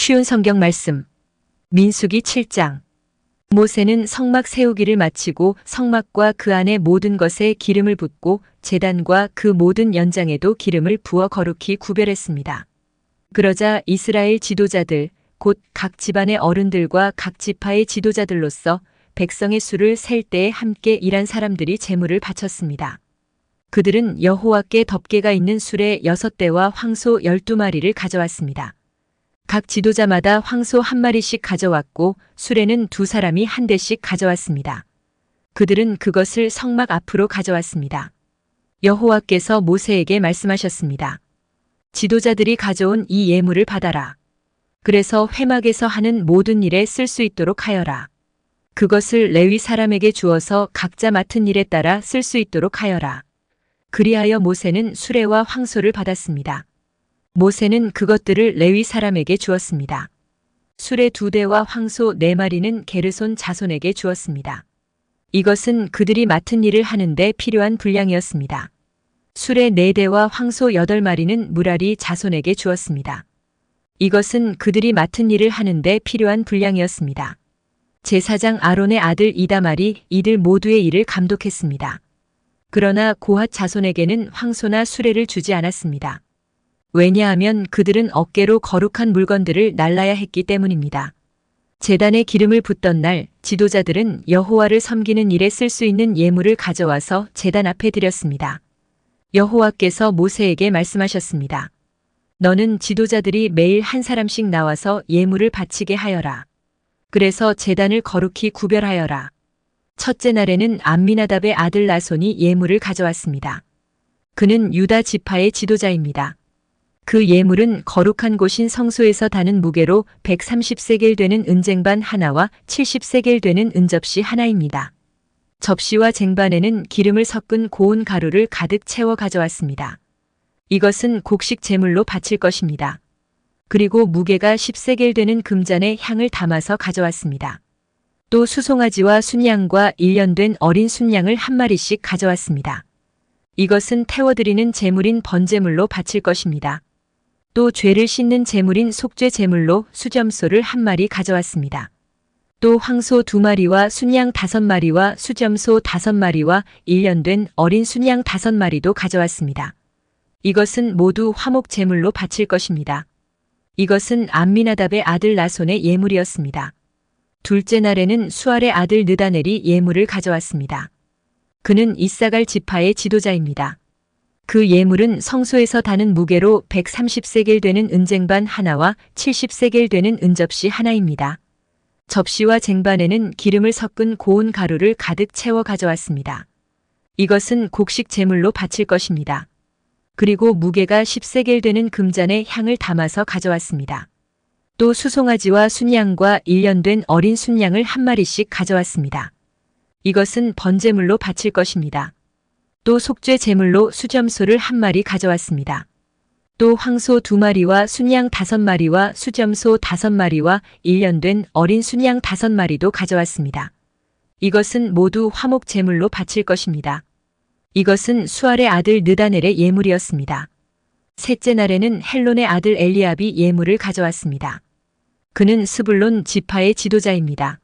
쉬운 성경 말씀. 민수기 7장. 모세는 성막 세우기를 마치고 성막과 그 안의 모든 것에 기름을 붓고 제단과 그 모든 연장에도 기름을 부어 거룩히 구별했습니다. 그러자 이스라엘 지도자들, 곧 각 집안의 어른들과 각 지파의 지도자들로서 백성의 수를 셀 때에 함께 일한 사람들이 제물을 바쳤습니다. 그들은 여호와께 덮개가 있는 수레 6대와 황소 12마리를 가져왔습니다. 각 지도자마다 황소 1마리씩 가져왔고 수레는 2사람이 1대씩 가져왔습니다. 그들은 그것을 성막 앞으로 가져왔습니다. 여호와께서 모세에게 말씀하셨습니다. 지도자들이 가져온 이 예물을 받아라. 그래서 회막에서 하는 모든 일에 쓸 수 있도록 하여라. 그것을 레위 사람에게 주어서 각자 맡은 일에 따라 쓸 수 있도록 하여라. 그리하여 모세는 수레와 황소를 받았습니다. 모세는 그것들을 레위 사람에게 주었습니다. 수레 2대와 황소 4마리는 게르손 자손에게 주었습니다. 이것은 그들이 맡은 일을 하는데 필요한 분량이었습니다. 수레 4대와 황소 8마리는 무라리 자손에게 주었습니다. 이것은 그들이 맡은 일을 하는데 필요한 분량이었습니다. 제사장 아론의 아들 이다말이 이들 모두의 일을 감독했습니다. 그러나 고핫 자손에게는 황소나 수레를 주지 않았습니다. 왜냐하면 그들은 어깨로 거룩한 물건들을 날라야 했기 때문입니다. 제단에 기름을 붓던 날 지도자들은 여호와를 섬기는 일에 쓸 수 있는 예물을 가져와서 제단 앞에 드렸습니다. 여호와께서 모세에게 말씀하셨습니다. 너는 지도자들이 매일 한 사람씩 나와서 예물을 바치게 하여라. 그래서 제단을 거룩히 구별하여라. 첫째 날에는 암미나답의 아들 나손이 예물을 가져왔습니다. 그는 유다 지파의 지도자입니다. 그 예물은 거룩한 곳인 성소에서 다는 무게로 130세겔 되는 은쟁반 하나와 70세겔 되는 은접시 하나입니다. 접시와 쟁반에는 기름을 섞은 고운 가루를 가득 채워 가져왔습니다. 이것은 곡식 제물로 바칠 것입니다. 그리고 무게가 10세겔 되는 금잔에 향을 담아서 가져왔습니다. 또 수송아지와 순양과 1년 된 어린 순양을 1마리씩 가져왔습니다. 이것은 태워드리는 제물인 번제물로 바칠 것입니다. 또 죄를 씻는 제물인 속죄 제물로 수점소를 1마리 가져왔습니다. 또 황소 2마리와 순양 5마리와 수점소 5마리와 1년 된 어린 순양 5마리도 가져왔습니다. 이것은 모두 화목 제물로 바칠 것입니다. 이것은 암미나답의 아들 나손의 예물이었습니다. 둘째 날에는 수알의 아들 느다넬이 예물을 가져왔습니다. 그는 이사갈 지파의 지도자입니다. 그 예물은 성소에서 다는 무게로 130세겔 되는 은쟁반 하나와 70세겔 되는 은접시 하나입니다. 접시와 쟁반에는 기름을 섞은 고운 가루를 가득 채워 가져왔습니다. 이것은 곡식 제물로 바칠 것입니다. 그리고 무게가 10세겔 되는 금잔에 향을 담아서 가져왔습니다. 또 수송아지와 순양과 1년 된 어린 순양을 1마리씩 가져왔습니다. 이것은 번제물로 바칠 것입니다. 또 속죄 제물로 수점소를 1마리 가져왔습니다. 또 황소 2마리와 순양 5마리와 수점소 5마리와 1년 된 어린 순양 5마리도 가져왔습니다. 이것은 모두 화목 제물로 바칠 것입니다. 이것은 수알의 아들 느다넬의 예물이었습니다. 셋째 날에는 헬론의 아들 엘리압이 예물을 가져왔습니다. 그는 스불론 지파의 지도자입니다.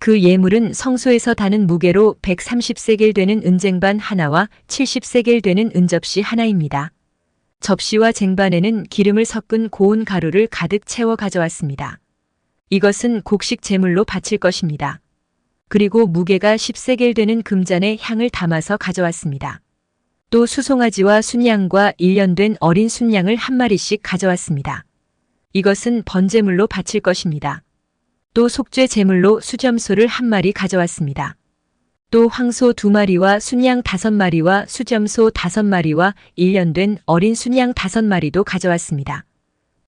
그 예물은 성소에서 다는 무게로 130세겔 되는 은쟁반 하나와 70세겔 되는 은접시 하나입니다. 접시와 쟁반에는 기름을 섞은 고운 가루를 가득 채워 가져왔습니다. 이것은 곡식 제물로 바칠 것입니다. 그리고 무게가 10세겔 되는 금잔에 향을 담아서 가져왔습니다. 또 수송아지와 순양과 1년 된 어린 순양을 1마리씩 가져왔습니다. 이것은 번제물로 바칠 것입니다. 또 속죄 제물로 수점소를 1마리 가져왔습니다. 또 황소 2마리와 순양 5마리와 수점소 5마리와 1년 된 어린 순양 5마리도 가져왔습니다.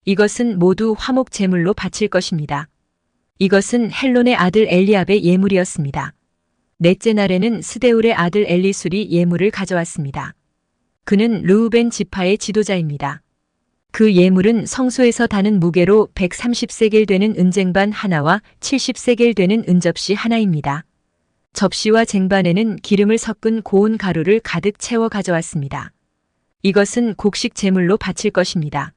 이것은 모두 화목 제물로 바칠 것입니다. 이것은 헬론의 아들 엘리압의 예물이었습니다. 넷째 날에는 스데울의 아들 엘리술이 예물을 가져왔습니다. 그는 르우벤 지파의 지도자입니다. 그 예물은 성소에서 다는 무게로 130세겔 되는 은쟁반 하나와 70세겔 되는 은접시 하나입니다. 접시와 쟁반에는 기름을 섞은 고운 가루를 가득 채워 가져왔습니다. 이것은 곡식 제물로 바칠 것입니다.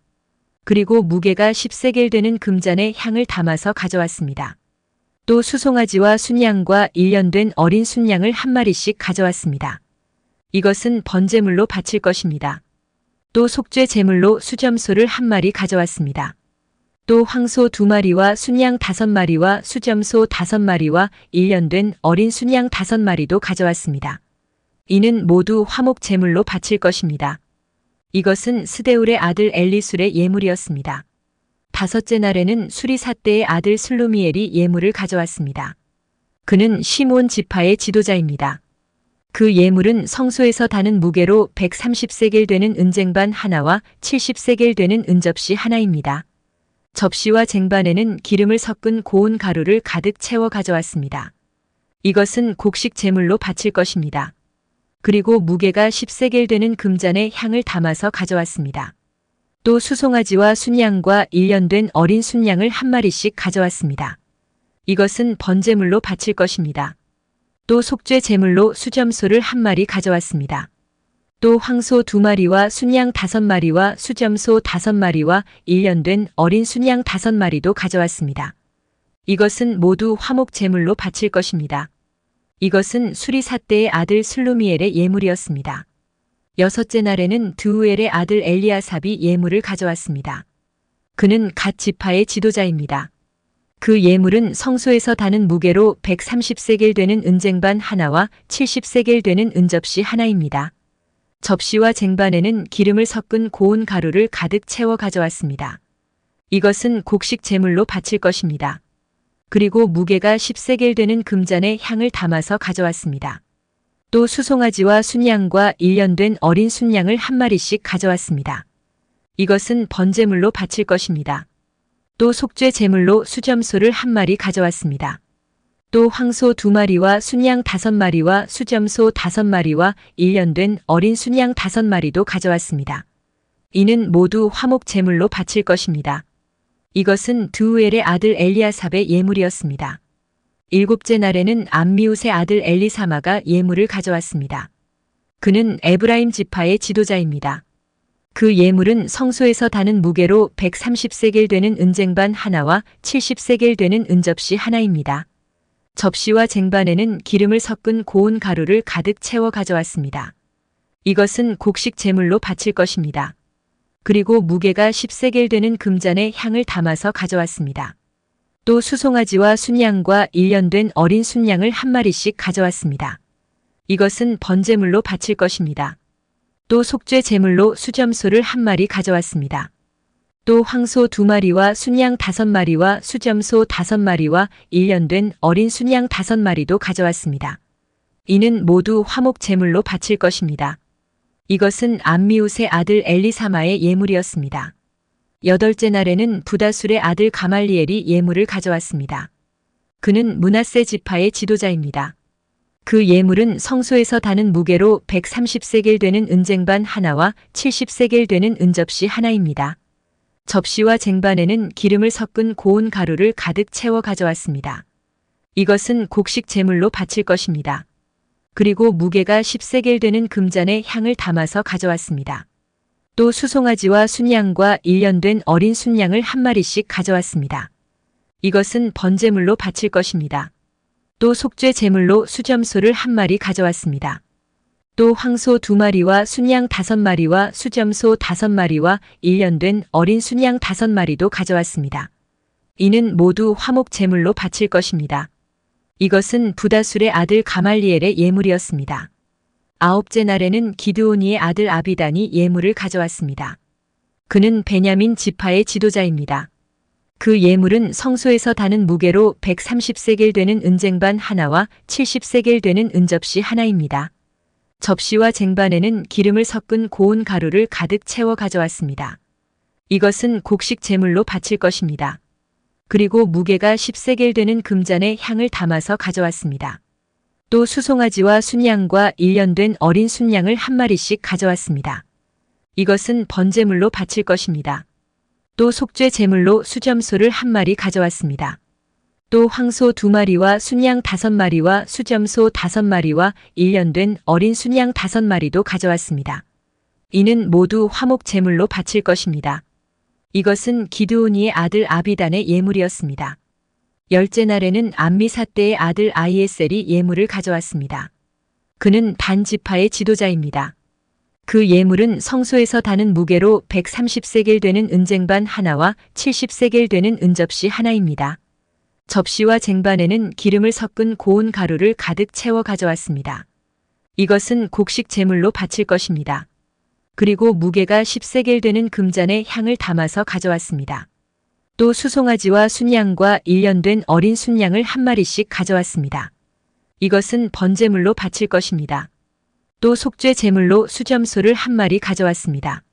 그리고 무게가 10세겔 되는 금잔에 향을 담아서 가져왔습니다. 또 수송아지와 순양과 1년 된 어린 순양을 한 마리씩 가져왔습니다. 이것은 번제물로 바칠 것입니다. 또 속죄 제물로 수점소를 한 마리 가져왔습니다. 또 황소 2마리와 순양 5마리와 수점소 5마리와 1년 된 어린 순양 5마리도 가져왔습니다. 이는 모두 화목 제물로 바칠 것입니다. 이것은 스데울의 아들 엘리술의 예물이었습니다. 5째 날에는 수리사떼의 아들 슬루미엘이 예물을 가져왔습니다. 그는 시므온 지파의 지도자입니다. 그 예물은 성소에서 다는 무게로 130세겔 되는 은쟁반 하나와 70세겔 되는 은접시 하나입니다. 접시와 쟁반에는 기름을 섞은 고운 가루를 가득 채워 가져왔습니다. 이것은 곡식 제물로 바칠 것입니다. 그리고 무게가 10세겔 되는 금잔에 향을 담아서 가져왔습니다. 또 수송아지와 순양과 1년 된 어린 순양을 한 마리씩 가져왔습니다. 이것은 번제물로 바칠 것입니다. 또 속죄 제물로 수점소를 한 마리 가져왔습니다. 또 황소 2마리와 순양 5마리와 수점소 5마리와 1년 된 어린 순양 5마리도 가져왔습니다. 이것은 모두 화목 제물로 바칠 것입니다. 이것은 수리사떼의 아들 슬루미엘의 예물이었습니다. 6째 날에는 드우엘의 아들 엘리아삽이 예물을 가져왔습니다. 그는 갓 지파의 지도자입니다. 그 예물은 성소에서 다는 무게로 130세겔 되는 은쟁반 하나와 70세겔 되는 은접시 하나입니다. 접시와 쟁반에는 기름을 섞은 고운 가루를 가득 채워 가져왔습니다. 이것은 곡식 제물로 바칠 것입니다. 그리고 무게가 10세겔 되는 금잔에 향을 담아서 가져왔습니다. 또 수송아지와 순양과 1년 된 어린 순양을 한 마리씩 가져왔습니다. 이것은 번제물로 바칠 것입니다. 또 속죄 제물로 수점소를 한 마리 가져왔습니다. 또 황소 2마리와 순양 5마리와 수점소 5마리와 1년 된 어린 순양 5마리도 가져왔습니다. 이는 모두 화목 제물로 바칠 것입니다. 이것은 드우엘의 아들 엘리아삽의 예물이었습니다. 7째 날에는 암미웃의 아들 엘리사마가 예물을 가져왔습니다. 그는 에브라임 지파의 지도자입니다. 그 예물은 성소에서 다는 무게로 130세겔 되는 은쟁반 하나와 70세겔 되는 은접시 하나입니다. 접시와 쟁반에는 기름을 섞은 고운 가루를 가득 채워 가져왔습니다. 이것은 곡식 제물로 바칠 것입니다. 그리고 무게가 10세겔 되는 금잔에 향을 담아서 가져왔습니다. 또 수송아지와 순양과 1년 된 어린 순양을 한 마리씩 가져왔습니다. 이것은 번제물로 바칠 것입니다. 또 속죄 제물로 수점소를 한 마리 가져왔습니다. 또 황소 2마리와 순양 5마리와 수점소 5마리와 1년 된 어린 순양 5마리도 가져왔습니다. 이는 모두 화목 제물로 바칠 것입니다. 이것은 암미웃의 아들 엘리사마의 예물이었습니다. 8째 날에는 부다술의 아들 가말리엘이 예물을 가져왔습니다. 그는 므낫세 지파의 지도자입니다. 그 예물은 성소에서 다는 무게로 130세겔 되는 은쟁반 하나와 70세겔 되는 은접시 하나입니다. 접시와 쟁반에는 기름을 섞은 고운 가루를 가득 채워 가져왔습니다. 이것은 곡식 제물로 바칠 것입니다. 그리고 무게가 10세겔 되는 금잔에 향을 담아서 가져왔습니다. 또 수송아지와 순양과 1년 된 어린 순양을 한 마리씩 가져왔습니다. 이것은 번제물로 바칠 것입니다. 또 속죄 제물로 수점소를 한 마리 가져왔습니다. 또 황소 2마리와 순양 5마리와 수점소 5마리와 1년 된 어린 순양 5마리도 가져왔습니다. 이는 모두 화목 제물로 바칠 것입니다. 이것은 부다술의 아들 가말리엘의 예물이었습니다. 9째 날에는 기드오니의 아들 아비단이 예물을 가져왔습니다. 그는 베냐민 지파의 지도자입니다. 그 예물은 성소에서 다는 무게로 130세겔 되는 은쟁반 하나와 70세겔 되는 은접시 하나입니다. 접시와 쟁반에는 기름을 섞은 고운 가루를 가득 채워 가져왔습니다. 이것은 곡식 제물로 바칠 것입니다. 그리고 무게가 10세겔 되는 금잔에 향을 담아서 가져왔습니다. 또 수송아지와 순양과 1년 된 어린 순양을 한 마리씩 가져왔습니다. 이것은 번제물로 바칠 것입니다. 또 속죄 제물로 수점소를 한 마리 가져왔습니다. 또 황소 2마리와 순양 5마리와 수점소 5마리와 1년 된 어린 순양 5마리도 가져왔습니다. 이는 모두 화목 제물로 바칠 것입니다. 이것은 기드오니의 아들 아비단의 예물이었습니다. 열째 날에는 암미사대의 아들 아이에셀이 예물을 가져왔습니다. 그는 단 지파의 지도자입니다. 그 예물은 성소에서 다는 무게로 130세겔 되는 은쟁반 하나와 70세겔 되는 은접시 하나입니다. 접시와 쟁반에는 기름을 섞은 고운 가루를 가득 채워 가져왔습니다. 이것은 곡식 제물로 바칠 것입니다. 그리고 무게가 10세겔 되는 금잔에 향을 담아서 가져왔습니다. 또 수송아지와 순양과 1년 된 어린 순양을 한 마리씩 가져왔습니다. 이것은 번제물로 바칠 것입니다. 또 속죄 제물로 수점소를 한 마리 가져왔습니다.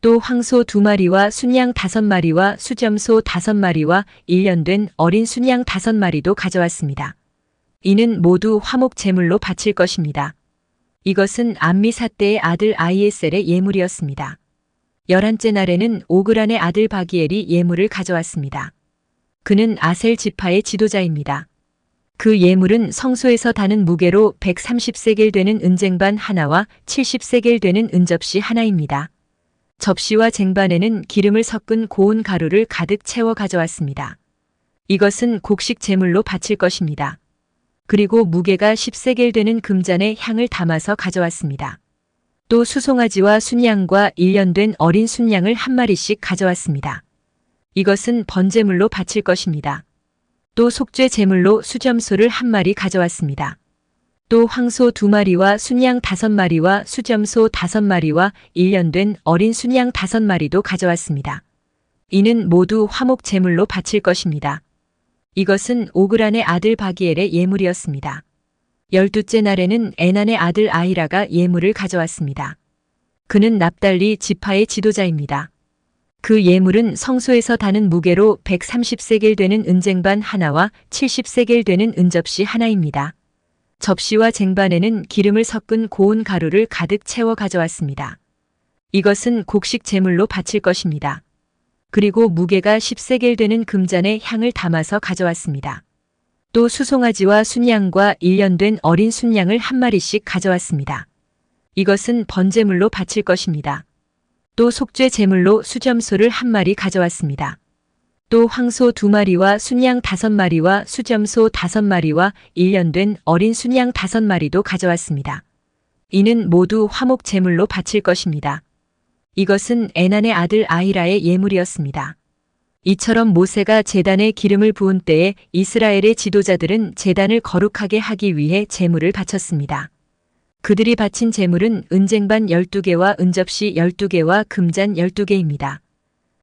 또 황소 2마리와 순양 5마리와 수점소 5마리와 1년 된 어린 순양 5마리도 가져왔습니다. 이는 모두 화목 제물로 바칠 것입니다. 이것은 암미사대의 아들 아이에셀의 예물이었습니다. 11째 날에는 오그란의 아들 바기엘이 예물을 가져왔습니다. 그는 아셀 지파의 지도자입니다. 그 예물은 성소에서 다는 무게로 130세겔 되는 은쟁반 하나와 70세겔 되는 은접시 하나입니다. 접시와 쟁반에는 기름을 섞은 고운 가루를 가득 채워 가져왔습니다. 이것은 곡식 제물로 바칠 것입니다. 그리고 무게가 10세겔 되는 금잔에 향을 담아서 가져왔습니다. 또 수송아지와 순양과 1년 된 어린 순양을 한 마리씩 가져왔습니다. 이것은 번제물로 바칠 것입니다. 또 속죄 제물로 수점소를 한 마리 가져왔습니다. 또 황소 2마리와 순양 5마리와 수점소 5마리와 1년 된 어린 순양 5마리도 가져왔습니다. 이는 모두 화목 제물로 바칠 것입니다. 이것은 오그란의 아들 바기엘의 예물이었습니다. 12째 날에는 에난의 아들 아히라가 예물을 가져왔습니다. 그는 납달리 지파의 지도자입니다. 그 예물은 성소에서 다는 무게로 130세겔 되는 은쟁반 하나와 70세겔 되는 은접시 하나입니다. 접시와 쟁반에는 기름을 섞은 고운 가루를 가득 채워 가져왔습니다. 이것은 곡식 제물로 바칠 것입니다. 그리고 무게가 10세겔 되는 금잔에 향을 담아서 가져왔습니다. 또 수송아지와 순양과 1년 된 어린 순양을 한 마리씩 가져왔습니다. 이것은 번제물로 바칠 것입니다. 또 속죄 제물로 수점소를 한 마리 가져왔습니다. 또 황소 2마리와 순양 5마리와 수점소 5마리와 1년 된 어린 순양 5마리도 가져왔습니다. 이는 모두 화목 제물로 바칠 것입니다. 이것은 에난의 아들 아히라의 예물이었습니다. 이처럼 모세가 제단에 기름을 부은 때에 이스라엘의 지도자들은 제단을 거룩하게 하기 위해 제물을 바쳤습니다. 그들이 바친 제물은 은쟁반 12개와 은접시 12개와 금잔 12개입니다.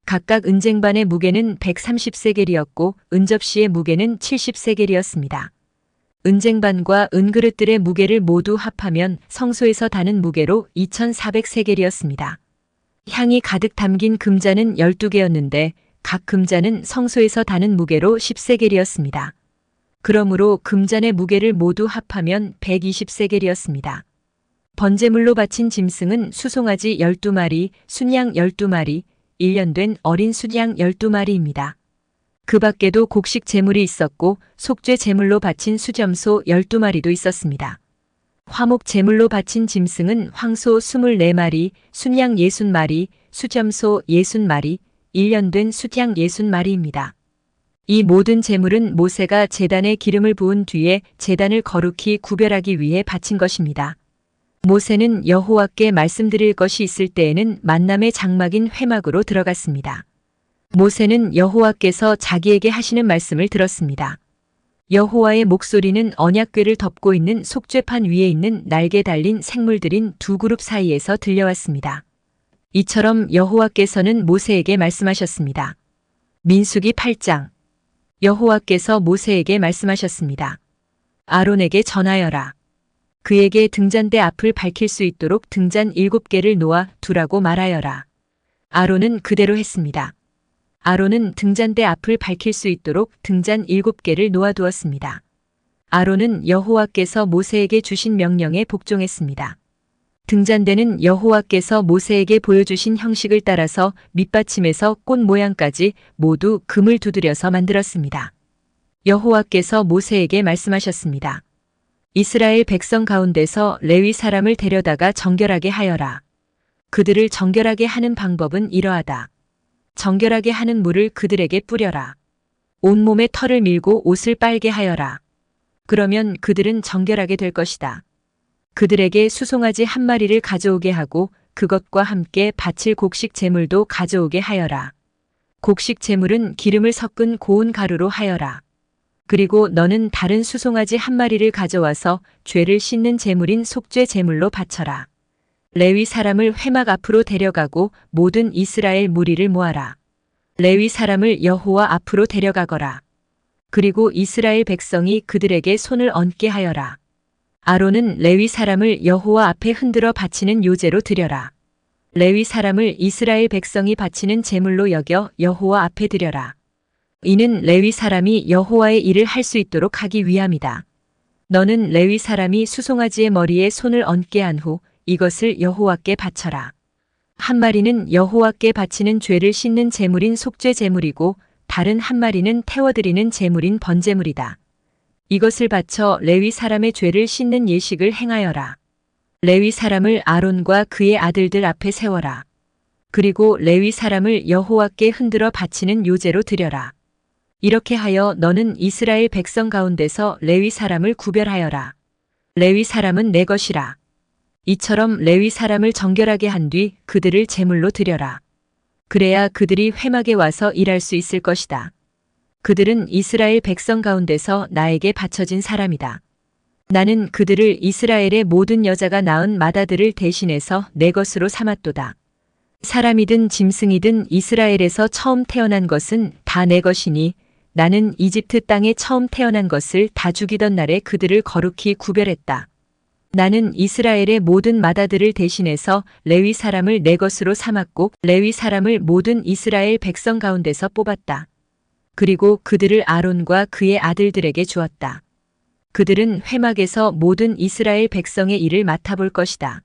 각각 은쟁반의 무게는 130세겔이었고 은접시의 무게는 70세겔이었습니다. 은쟁반과 은그릇들의 무게를 모두 합하면 성소에서 다는 무게로 2400세겔이었습니다. 향이 가득 담긴 금잔은 12개였는데 각 금잔은 성소에서 다는 무게로 10세겔이었습니다. 그러므로 금잔의 무게를 모두 합하면 120세겔이었습니다. 번제물로 바친 짐승은 수송아지 12마리, 순양 12마리, 1년 된 어린 순양 12마리입니다. 그 밖에도 곡식 제물이 있었고 속죄 제물로 바친 수점소 12마리도 있었습니다. 화목 제물로 바친 짐승은 황소 24마리, 순양 60마리, 수점소 60마리, 1년 된 수양 60마리입니다. 이 모든 제물은 모세가 제단에 기름을 부은 뒤에 제단을 거룩히 구별하기 위해 바친 것입니다. 모세는 여호와께 말씀드릴 것이 있을 때에는 만남의 장막인 회막으로 들어갔습니다. 모세는 여호와께서 자기에게 하시는 말씀을 들었습니다. 여호와의 목소리는 언약궤를 덮고 있는 속죄판 위에 있는 날개 달린 생물들인 두 그룹 사이에서 들려왔습니다. 이처럼 여호와께서는 모세에게 말씀하셨습니다. 민수기 8장. 여호와께서 모세에게 말씀하셨습니다. 아론에게 전하여라. 그에게 등잔대 앞을 밝힐 수 있도록 등잔 7개를 놓아 두라고 말하여라. 아론은 그대로 했습니다. 아론은 등잔대 앞을 밝힐 수 있도록 등잔 7개를 놓아두었습니다. 아론은 여호와께서 모세에게 주신 명령에 복종했습니다. 등잔대는 여호와께서 모세에게 보여주신 형식을 따라서 밑받침에서 꽃 모양까지 모두 금을 두드려서 만들었습니다. 여호와께서 모세에게 말씀하셨습니다. 이스라엘 백성 가운데서 레위 사람을 데려다가 정결하게 하여라. 그들을 정결하게 하는 방법은 이러하다. 정결하게 하는 물을 그들에게 뿌려라. 온몸에 털을 밀고 옷을 빨게 하여라. 그러면 그들은 정결하게 될 것이다. 그들에게 수송아지 한 마리를 가져오게 하고 그것과 함께 바칠 곡식 제물도 가져오게 하여라. 곡식 제물은 기름을 섞은 고운 가루로 하여라. 그리고 너는 다른 수송아지 한 마리를 가져와서 죄를 씻는 제물인 속죄 제물로 바쳐라. 레위 사람을 회막 앞으로 데려가고 모든 이스라엘 무리를 모아라. 레위 사람을 여호와 앞으로 데려가거라. 그리고 이스라엘 백성이 그들에게 손을 얹게 하여라. 아론은 레위 사람을 여호와 앞에 흔들어 바치는 요제로 드려라. 레위 사람을 이스라엘 백성이 바치는 제물로 여겨 여호와 앞에 드려라. 이는 레위 사람이 여호와의 일을 할 수 있도록 하기 위함이다. 너는 레위 사람이 수송아지의 머리에 손을 얹게 한 후 이것을 여호와께 바쳐라. 한 마리는 여호와께 바치는 죄를 씻는 제물인 속죄 제물이고 다른 한 마리는 태워드리는 제물인 번제물이다. 이것을 바쳐 레위 사람의 죄를 씻는 예식을 행하여라. 레위 사람을 아론과 그의 아들들 앞에 세워라. 그리고 레위 사람을 여호와께 흔들어 바치는 요제로 드려라. 이렇게 하여 너는 이스라엘 백성 가운데서 레위 사람을 구별하여라. 레위 사람은 내 것이라. 이처럼 레위 사람을 정결하게 한 뒤 그들을 제물로 드려라. 그래야 그들이 회막에 와서 일할 수 있을 것이다. 그들은 이스라엘 백성 가운데서 나에게 바쳐진 사람이다. 나는 그들을 이스라엘의 모든 여자가 낳은 마다들을 대신해서 내 것으로 삼았도다. 사람이든 짐승이든 이스라엘에서 처음 태어난 것은 다 내 것이니 나는 이집트 땅에 처음 태어난 것을 다 죽이던 날에 그들을 거룩히 구별했다. 나는 이스라엘의 모든 마다들을 대신해서 레위 사람을 내 것으로 삼았고 레위 사람을 모든 이스라엘 백성 가운데서 뽑았다. 그리고 그들을 아론과 그의 아들들에게 주었다. 그들은 회막에서 모든 이스라엘 백성의 일을 맡아볼 것이다.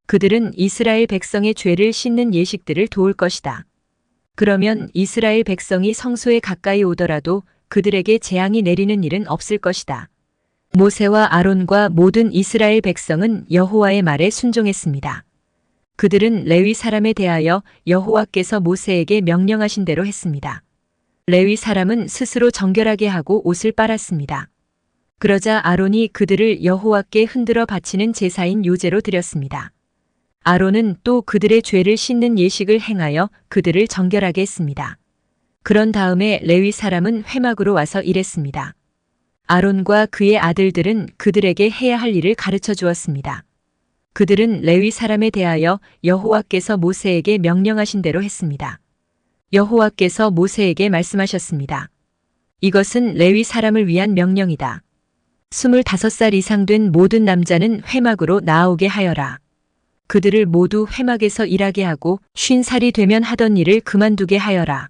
그들은 이스라엘 백성의 죄를 씻는 예식들을 도울 것이다. 그러면 이스라엘 백성이 성소에 가까이 오더라도 그들에게 재앙이 내리는 일은 없을 것이다. 모세와 아론과 모든 이스라엘 백성은 여호와의 말에 순종했습니다. 그들은 레위 사람에 대하여 여호와께서 모세에게 명령하신 대로 했습니다. 레위 사람은 스스로 정결하게 하고 옷을 빨았습니다. 그러자 아론이 그들을 여호와께 흔들어 바치는 제사인 요제로 드렸습니다. 아론은 또 그들의 죄를 씻는 예식을 행하여 그들을 정결하게 했습니다. 그런 다음에 레위 사람은 회막으로 와서 일했습니다. 아론과 그의 아들들은 그들에게 해야 할 일을 가르쳐 주었습니다. 그들은 레위 사람에 대하여 여호와께서 모세에게 명령하신 대로 했습니다. 여호와께서 모세에게 말씀하셨습니다. 이것은 레위 사람을 위한 명령이다. 25살 이상 된 모든 남자는 회막으로 나아오게 하여라. 그들을 모두 회막에서 일하게 하고 50살이 되면 하던 일을 그만두게 하여라.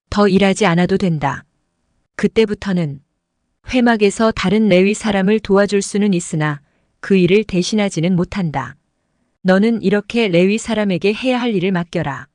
더 일하지 않아도 된다. 그때부터는 회막에서 다른 레위 사람을 도와줄 수는 있으나 그 일을 대신하지는 못한다. 너는 이렇게 레위 사람에게 해야 할 일을 맡겨라.